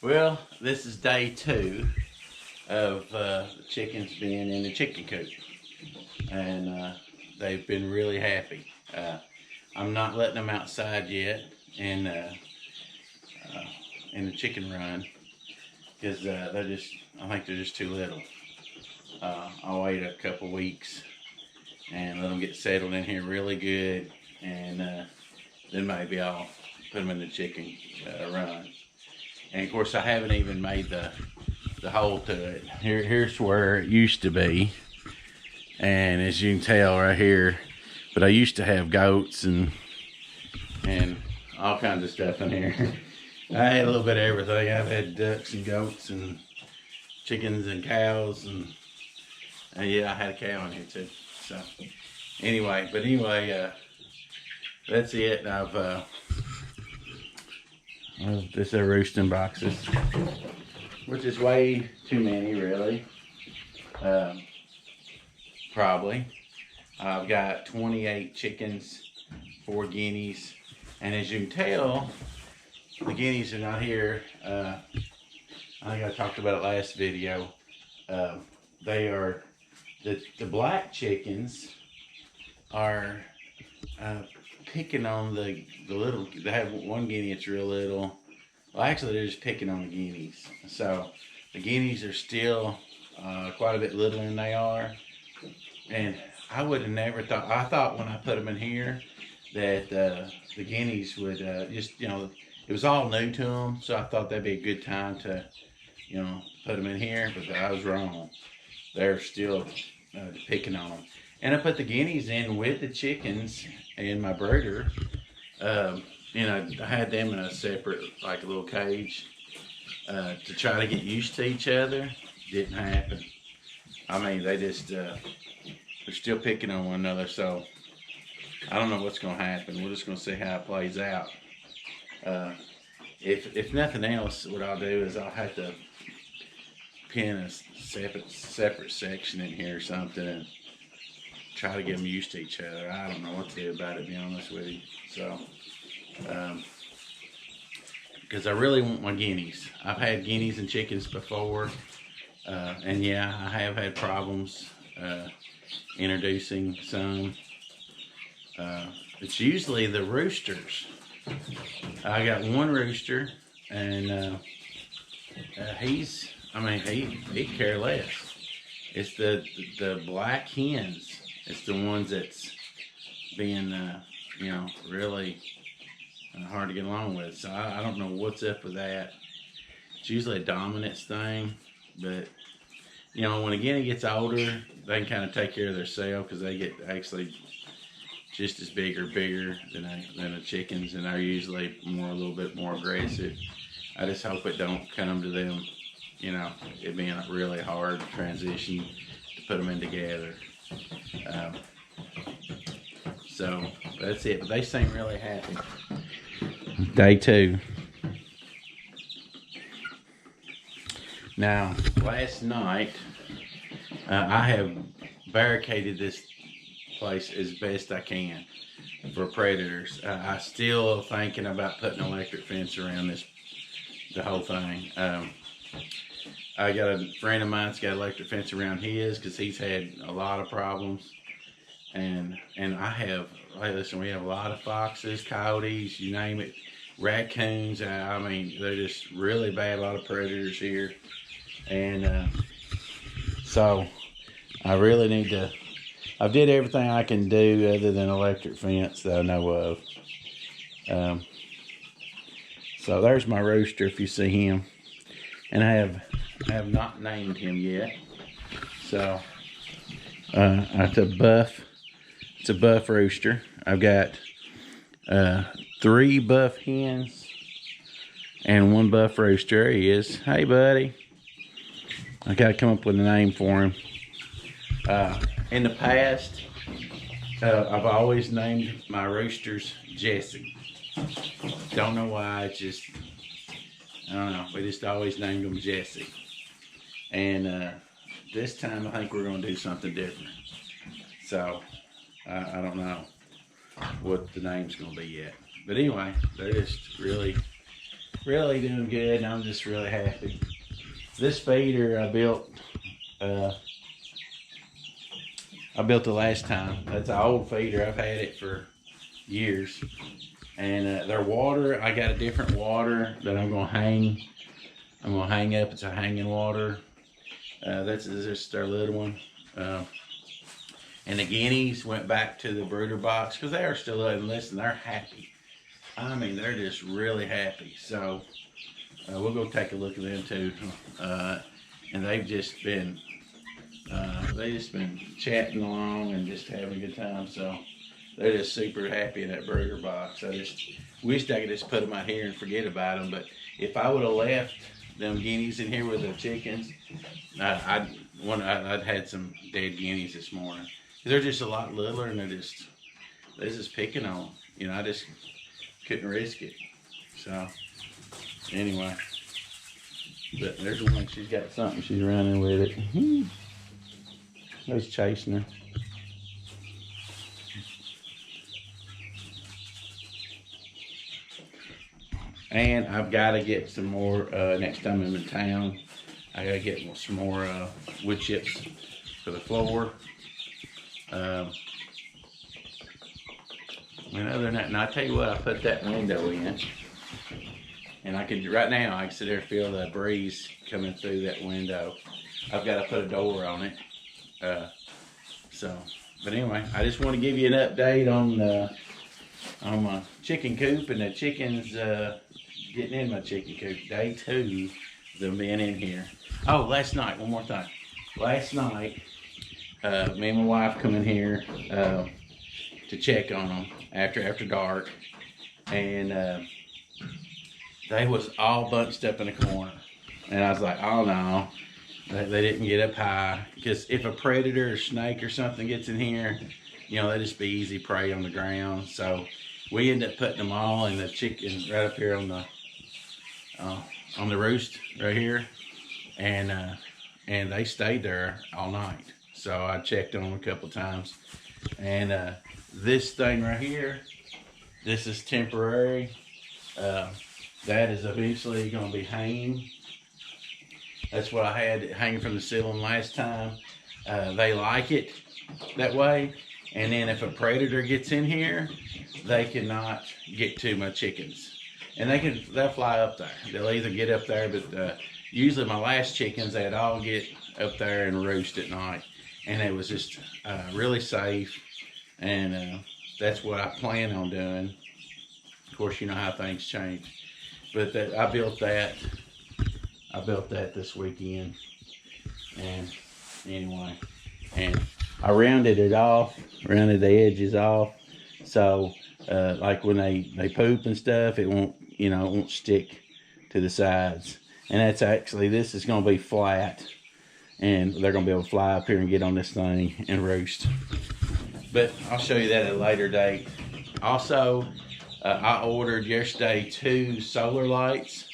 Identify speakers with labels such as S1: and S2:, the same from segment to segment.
S1: Well, this is day 2 of the chickens being in the chicken coop, and they've been really happy. I'm not letting them outside yet in the chicken run because I think they're just too little. I'll wait a couple weeks and let them get settled in here really good, and then maybe I'll put them in the chicken run. And of course, I haven't even made the hole to it. Here's where it used to be, and as you can tell right here, but I used to have goats and all kinds of stuff in here. I had a little bit of everything. I've had ducks and goats and chickens and cows, and yeah, I had a cow in here too. So anyway, that's it. This are roosting boxes, which is way too many, really. Probably. I've got 28 chickens, 4 guineas, and as you can tell, the guineas are not here. I think I talked about it last video. They are the black chickens are picking on the little. They have one guinea that's real little. Well, actually, they're just picking on the guineas. So the guineas are still quite a bit littler than they are. And I would have never thought. I thought when I put them in here that the guineas would just, it was all new to them. So I thought that'd be a good time to, put them in here. But I was wrong. They're still picking on them. And I put the guineas in with the chickens in my brooder. I had them in a separate, like a little cage, to try to get used to each other. Didn't happen. I mean, they just, they're still picking on one another. So I don't know what's going to happen. We're just going to see how it plays out. If nothing else, what I'll do is I'll have to pin a separate section in here or something and try to get them used to each other. I don't know what to do about it, to be honest with you. So, because I really want my guineas. I've had guineas and chickens before, and yeah, I have had problems introducing some. It's usually the roosters. I got one rooster, and he care less. It's the black hens. It's the ones that's being, really hard to get along with. So I don't know what's up with that. It's usually a dominance thing, but when a guinea gets older, they can kind of take care of themselves because they get actually just as big or bigger than the chickens, and they're usually a little bit more aggressive. I just hope it don't come to them, it being a really hard transition to put them in together. So that's it. But they seem really happy. Day 2. Now, last night, I have barricaded this place as best I can for predators. I still thinking about putting an electric fence around the whole thing. I got a friend of mine that's got an electric fence around his because he's had a lot of problems. And I have, listen, we have a lot of foxes, coyotes, you name it, raccoons. I mean, they're just really bad, a lot of predators here. And so I really need to, I've did everything I can do other than electric fence that I know of. So there's my rooster if you see him. And I have not named him yet. So it's a buff rooster. I've got 3 buff hens and 1 buff rooster. There he is. Hey, buddy. I gotta come up with a name for him. In the past, I've always named my roosters Jesse. Don't know why, I don't know. We just always named them Jesse. And this time I think we're gonna do something different. So, I don't know what the name's gonna be yet. But anyway, they're just really really doing good, and I'm just really happy. This feeder uh, I built the last time. That's an old feeder. I've had it for years. And their water, I got a different water that I'm gonna hang. I'm gonna hang up. It's a hanging water. That's just their little one. And the guineas went back to the brooder box because they are still up and listen. They're happy. I mean, they're just really happy. So we'll go take a look at them too. And they've just been chatting along and just having a good time. So they're just super happy in that brooder box. I just wished I could just put them out here and forget about them. But if I would have left them guineas in here with the chickens, I'd had some dead guineas this morning. They're just a lot littler, and they're just picking on them. You know, I just couldn't risk it. So anyway, but there's one. She's got something. She's running with it. I was chasing her. And I've got to get some more next time I'm in town. I got to get some more wood chips for the floor. And other than that, and I tell you what, I put that window in, and right now I can sit there and feel the breeze coming through that window. I've got to put a door on it. But anyway, I just want to give you an update on my chicken coop and the chickens getting in my chicken coop. Day 2 of them being in here. Oh, last night, one more thing. Last night, me and my wife come in here to check on them after dark, and they was all bunched up in a corner. And I was like, oh no, they didn't get up high, because if a predator or snake or something gets in here, you know, they just be easy prey on the ground. So we end up putting them all in the chicken right up here on the roost right here, and they stayed there all night. So I checked on them a couple times, and this thing right here, this is temporary. That is eventually going to be hanging. That's what I had hanging from the ceiling last time. They like it that way, and then if a predator gets in here, they cannot get to my chickens, and they'll fly up there. They'll either get up there, but usually my last chickens, they'd all get up there and roost at night, and it was just really safe, and that's what I plan on doing. Of course, you know how things change, but I built that this weekend, and anyway, and I rounded the edges off, so like when they poop and stuff, it won't stick to the sides. And that's actually, this is going to be flat, and they're going to be able to fly up here and get on this thing and roost. But I'll show you that at a later date. Also, I ordered yesterday 2 solar lights.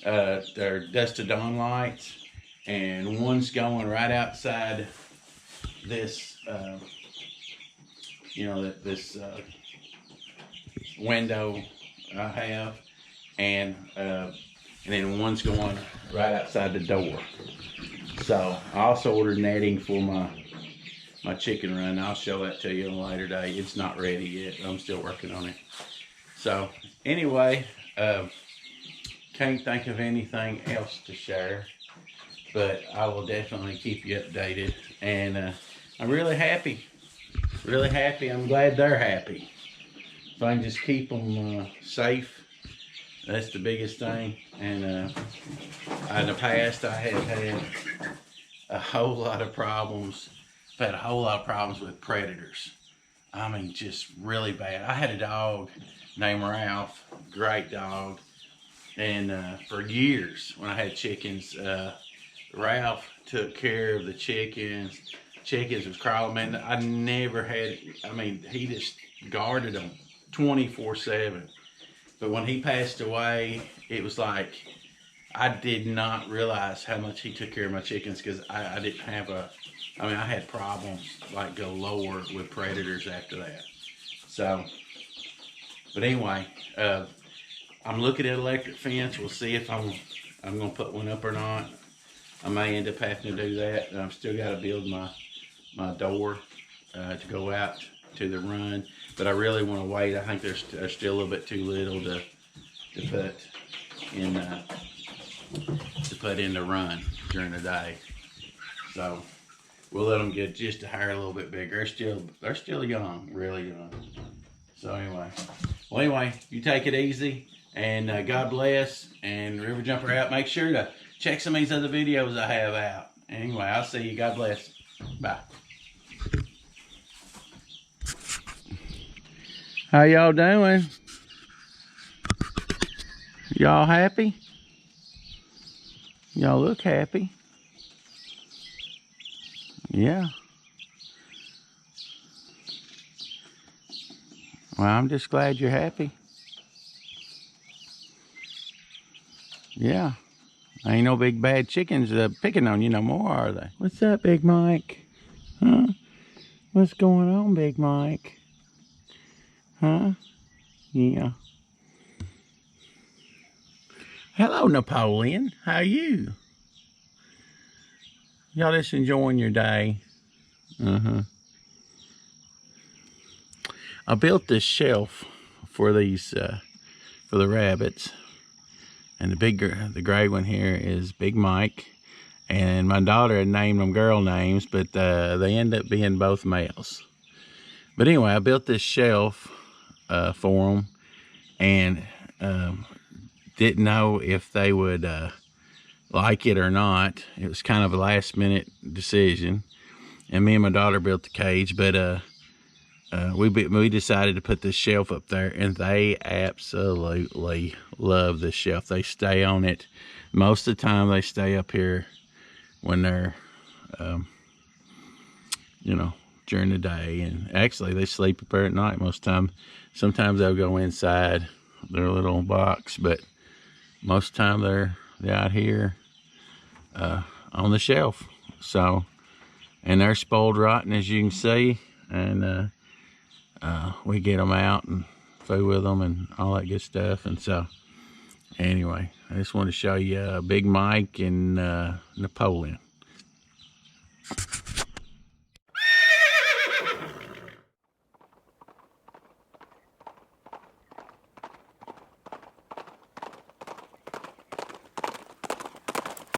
S1: They're dusk to dawn lights, and one's going right outside this, this window I have, and then one's going right outside the door. So I also ordered netting for my chicken run. I'll show that to you on a later day. It's not ready yet. I'm still working on it. So anyway, can't think of anything else to share, but I will definitely keep you updated. And I'm really happy. Really happy. I'm glad they're happy. If I can just keep them safe, that's the biggest thing. And in the past, I have had a whole lot of problems. I've had a whole lot of problems with predators. I mean, just really bad. I had a dog named Ralph, great dog. And for years, when I had chickens, Ralph took care of the chickens. Chickens was crawling, man. I never had, he just guarded them 24/7. But when he passed away, it was like, I did not realize how much he took care of my chickens, because I didn't have I had problems like galore with predators after that. So, but anyway, I'm looking at electric fence. We'll see if I'm gonna put one up or not. I may end up having to do that. I've still got to build my door to go out to the run, but I really want to wait. I think they're still a little bit too little to put in the run during the day. So we'll let them get just a hair a little bit bigger. They're still young, really young. So anyway, you take it easy, and God bless. And River Jumper out. Make sure to check some of these other videos I have out. Anyway, I'll see you. God bless. Bye. How y'all doing? Y'all happy? Y'all look happy. Yeah. Well, I'm just glad you're happy. Yeah. Ain't no big bad chickens picking on you no more, are they? What's up, Big Mike? Huh? What's going on, Big Mike? Huh? Yeah. Hello, Napoleon. How you? Y'all just enjoying your day? I built this shelf for these for the rabbits, and the gray one here is Big Mike, and my daughter had named them girl names, but they end up being both males. But anyway, I built this shelf for them, and didn't know if they would like it or not. It was kind of a last minute decision, and me and my daughter built the cage, but we decided to put this shelf up there, and they absolutely love this shelf. They stay on it most of the time. They stay up here when they're you know, during the day, and actually they sleep up there at night most of the time. Sometimes they'll go inside their little box, but most of the time they're out here on the shelf. So, and they're spoiled rotten, as you can see, and we get them out and food with them and all that good stuff. And so anyway, I just want to show you Big Mike and Napoleon.